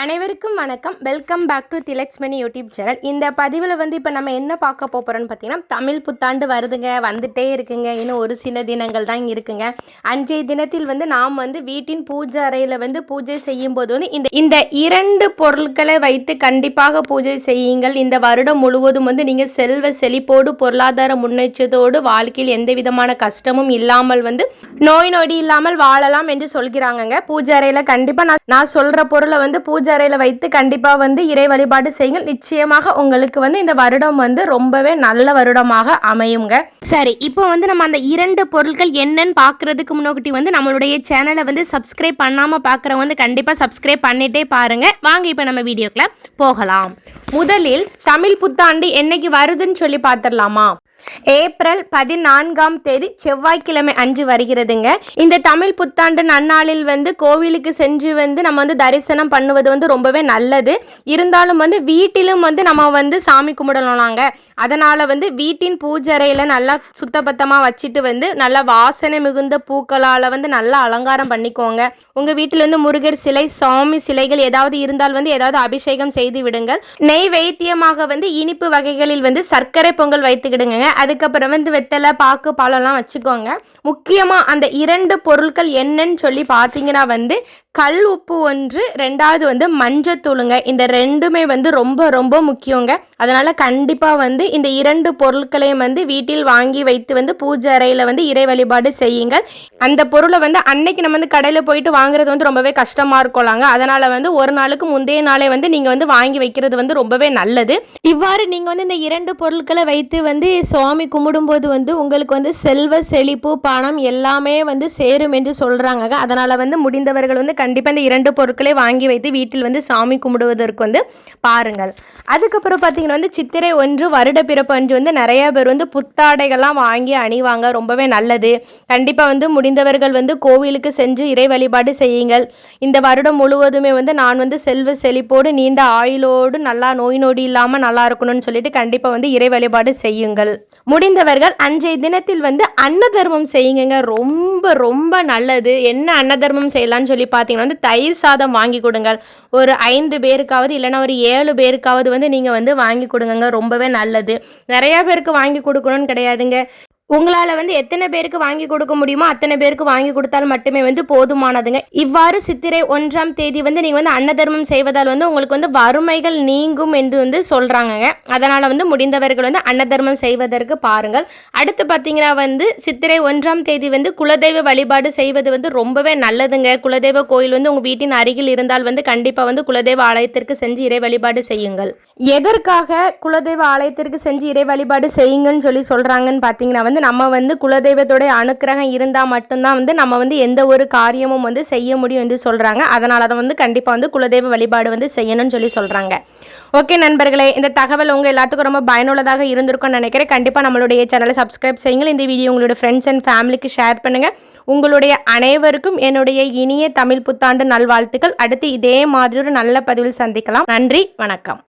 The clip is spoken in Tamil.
அனைவருக்கும் வணக்கம். Welcome back to Thilaks Mani YouTube channel. இந்த பதிவில் இப்போ நம்ம என்ன பார்க்க போகிறோன்னு பார்த்தீங்கன்னா, தமிழ் புத்தாண்டு வருதுங்க, வந்துட்டே இருக்குங்க. இன்னும் ஒரு சில தினங்கள் தான் இருக்குங்க. அன்றைய தினத்தில் நாம் வீட்டின் பூஜை அறையில் பூஜை செய்யும்போது இந்த இரண்டு பொருட்களை வைத்து கண்டிப்பாக பூஜை செய்யுங்கள். இந்த வருடம் முழுவதும் நீங்கள் செல்வ செழிப்போடு பொருளாதார முன்னேற்றத்தோடு வாழ்க்கையில் எந்த விதமான கஷ்டமும் இல்லாமல் நோய் நொடி இல்லாமல் வாழலாம் என்று சொல்கிறாங்கங்க. பூஜை அறையில் கண்டிப்பாக நான் சொல்கிற பொருளை பூஜை அறையில் வைத்து கண்டிப்பாக இறை வழிபாடு செய்யுங்கள். நிச்சயமாக உங்களுக்கு இந்த வருடம் ரொம்பவே நல்ல வருடமாக அமையுங்க. சரி, இப்போ நம்ம அந்த இரண்டு பொருட்கள் என்னன்னு பார்க்கறதுக்கு முன்னாடி நம்மளுடைய சேனலை சப்ஸ்கிரைப் பண்ணாமல் பார்க்குறவங்க கண்டிப்பாக சப்ஸ்கிரைப் பண்ணிட்டே பாருங்க. வாங்க இப்போ நம்ம வீடியோக்குள்ள போகலாம். முதலில் தமிழ் புத்தாண்டு என்னைக்கு வருதுன்னு சொல்லி பார்த்துடலாமா? ஏப்ரல் 14ஆம் தேதி செவ்வாய்க்கிழமை அன்று வருகிறதுங்க. இந்த தமிழ் புத்தாண்டு நன்னாளில் கோவிலுக்கு சென்று நம்ம தரிசனம் பண்ணுவது ரொம்பவே நல்லது. இருந்தாலும் வீட்டிலும் நம்ம சாமி கும்பிடலாங்க. அதனால் வீட்டின் பூஜைறையில் நல்லா சுத்தபத்தமாக வச்சுட்டு நல்லா வாசனை மிகுந்த பூக்களால் நல்லா அலங்காரம் பண்ணிக்கோங்க. உங்கள் வீட்டில் முருகர் சிலை, சாமி சிலைகள் ஏதாவது இருந்தால் ஏதாவது அபிஷேகம் செய்து விடுங்கள். நெய் வைத்தியமாக இனிப்பு வகைகளில் சர்க்கரை பொங்கல் வைத்துக்கிடுங்க. அதுக்கப்புறம் வெத்தலை, பாக்கு, பழம்லாம் வச்சுக்கோங்க. முக்கியமாக அந்த இரண்டு பொருட்கள் என்னன்னு சொல்லி பார்த்தீங்கன்னா கல் உப்பு ஒன்று, ரெண்டாவது மஞ்சத்தூளுங்க. இந்த ரெண்டுமே ரொம்ப ரொம்ப முக்கியங்க. அதனால் கண்டிப்பாக இந்த இரண்டு பொருட்களையும் வீட்டில் வாங்கி வைத்து பூஜை அறையில் இறை வழிபாடு செய்யுங்கள். அந்த பொருளை அன்னைக்கு நம்ம கடையில் போயிட்டு வாங்குறது ரொம்பவே கஷ்டமாக இருக்கலாங்க. அதனால் ஒரு நாளுக்கு முந்தைய நாளே நீங்கள் வாங்கி வைக்கிறது ரொம்பவே நல்லது. இவ்வாறு நீங்கள் இந்த இரண்டு பொருட்களை வைத்து சுவாமி கும்பிடும்போது உங்களுக்கு செல்வ செழிப்பு, பணம் எல்லாமே சேரும் என்று சொல்கிறாங்க. அதனால் முடிந்தவர்கள் கண்டிப்பாக இந்த இரண்டு பொருட்களை வாங்கி வைத்து வீட்டில் சாமி கும்பிடுவதற்கு பாருங்கள். அதுக்கப்புறம் பார்த்தீங்கன்னா சித்திரை 1 வருட பிறப்பு அன்று நிறைய பேர் புத்தாடைகள்லாம் வாங்கி அணிவாங்க. ரொம்பவே நல்லது. கண்டிப்பாக முடிந்தவர்கள் கோவிலுக்கு சென்று இறை வழிபாடு செய்யுங்கள். இந்த வருடம் முழுவதுமே நான் செல்வ செழிப்போடு நீண்ட ஆயுளோடு நல்லா நோய் நொடி இல்லாமல் நல்லா இருக்கணும்னு சொல்லிட்டு கண்டிப்பாக இறை வழிபாடு செய்யுங்கள். முடிந்தவர்கள் அன்றைய தினத்தில் அன்ன தர்மம் செய்யுங்க. ரொம்ப ரொம்ப நல்லது. என்ன அன்ன தர்மம் செய்யலாம்னு சொல்லி பார்த்தீங்கன்னா தயிர் சாதம் வாங்கி கொடுங்கள். ஒரு 5 பேருக்காவது இல்லைன்னா ஒரு 7 பேருக்காவது நீங்கள் வாங்கி கொடுங்க. ரொம்பவே நல்லது. நிறையா பேருக்கு வாங்கி கொடுக்கணும்னு கிடையாதுங்க. உங்களால் எத்தனை பேருக்கு வாங்கி கொடுக்க முடியுமோ அத்தனை பேருக்கு வாங்கி கொடுத்தால் மட்டுமே போதுமானதுங்க. இவ்வாறு சித்திரை 1ஆம் தேதி நீங்கள் அன்னதர்மம் செய்வதால் உங்களுக்கு வறுமைகள் நீங்கும் என்று சொல்கிறாங்க. அதனால் முடிந்தவர்கள் அன்னதர்மம் செய்வதற்கு பாருங்கள். அடுத்து பார்த்தீங்கன்னா சித்திரை 1ஆம் தேதி குலதெய்வ வழிபாடு செய்வது ரொம்பவே நல்லதுங்க. குலதெய்வ கோயில் உங்கள் வீட்டின் அருகில் இருந்தால் கண்டிப்பாக குலதெய்வ ஆலயத்திற்கு சென்று இறை வழிபாடு செய்யுங்கள். எதற்காக குலதெய்வ ஆலயத்திற்கு சென்று இறை வழிபாடு செய்யுங்கன்னு சொல்லி சொல்கிறாங்கன்னு பார்த்தீங்கன்னா நம்ம குலதெய்வத்தோடைய அனுக்கிரகம் இருந்தால் மட்டும்தான் நம்ம எந்த ஒரு காரியமும் செய்ய முடியும் என்று சொல்கிறாங்க. அதனால தான் கண்டிப்பாக குலதெய்வ வழிபாடு செய்யணும்னு சொல்லி சொல்கிறாங்க. ஓகே நண்பர்களே, இந்த தகவல் உங்கள் எல்லாத்துக்கும் ரொம்ப பயனுள்ளதாக இருந்திருக்கும்னு நினைக்கிறேன். கண்டிப்பாக நம்மளுடைய சேனலை சப்ஸ்கிரைப் செய்யுங்கள். இந்த வீடியோ உங்களுடைய ஃப்ரெண்ட்ஸ் அண்ட் ஃபேமிலிக்கு ஷேர் பண்ணுங்கள். உங்களுடைய அனைவருக்கும் என்னுடைய இனிய தமிழ் புத்தாண்டு நல்வாழ்த்துக்கள். அடுத்து இதே மாதிரி ஒரு நல்ல பதிவில் சந்திக்கலாம். நன்றி, வணக்கம்.